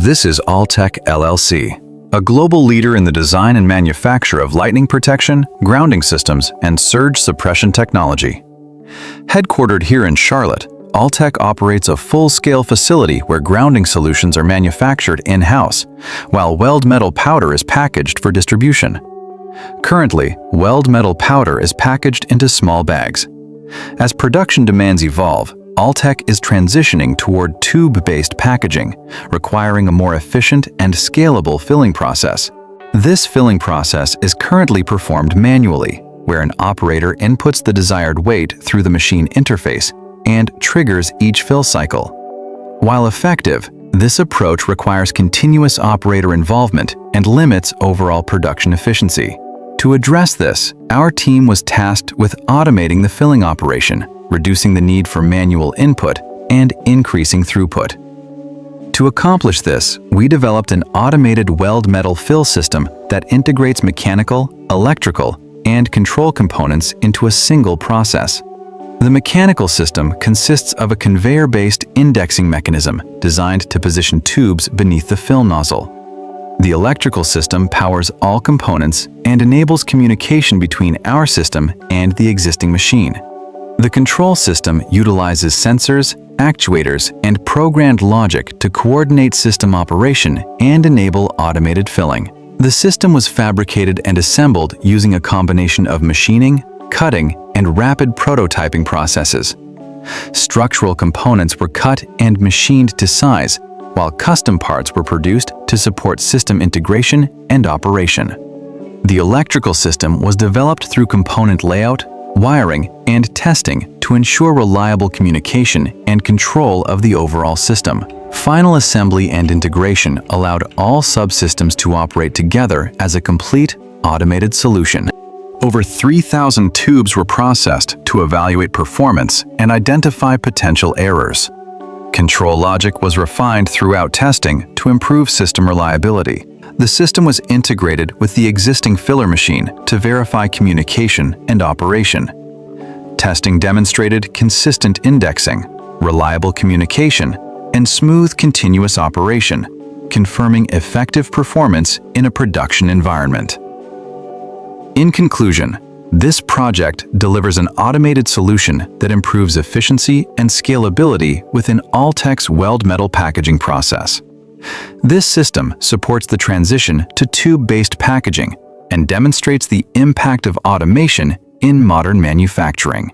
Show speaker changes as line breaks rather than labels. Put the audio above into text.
This is Alltec LLC, a global leader in the design and manufacture of lightning protection, grounding systems, and surge suppression technology. Headquartered here in Charlotte, Alltec operates a full-scale facility where grounding solutions are manufactured in-house, while weld metal powder is packaged for distribution. Currently, weld metal powder is packaged into small bags. As production demands evolve, Alltec is transitioning toward tube-based packaging, requiring a more efficient and scalable filling process. This filling process is currently performed manually, where an operator inputs the desired weight through the machine interface and triggers each fill cycle. While effective, this approach requires continuous operator involvement and limits overall production efficiency. To address this, our team was tasked with automating the filling operation, reducing the need for manual input and increasing throughput. To accomplish this, we developed an automated weld metal fill system that integrates mechanical, electrical, and control components into a single process. The mechanical system consists of a conveyor-based indexing mechanism designed to position tubes beneath the fill nozzle. The electrical system powers all components and enables communication between our system and the existing machine. The control system utilizes sensors, actuators, and programmed logic to coordinate system operation and enable automated filling. The system was fabricated and assembled using a combination of machining, cutting, and rapid prototyping processes. Structural components were cut and machined to size, while custom parts were produced to support system integration and operation. The electrical system was developed through component layout, wiring, and testing to ensure reliable communication and control of the overall system. Final assembly and integration allowed all subsystems to operate together as a complete, automated solution. Over 3,000 tubes were processed to evaluate performance and identify potential errors. Control logic was refined throughout testing to improve system reliability. The system was integrated with the existing filler machine to verify communication and operation. Testing demonstrated consistent indexing, reliable communication, and smooth continuous operation, confirming effective performance in a production environment. In conclusion, this project delivers an automated solution that improves efficiency and scalability within Alltec's weld metal packaging process. This system supports the transition to tube-based packaging and demonstrates the impact of automation in modern manufacturing.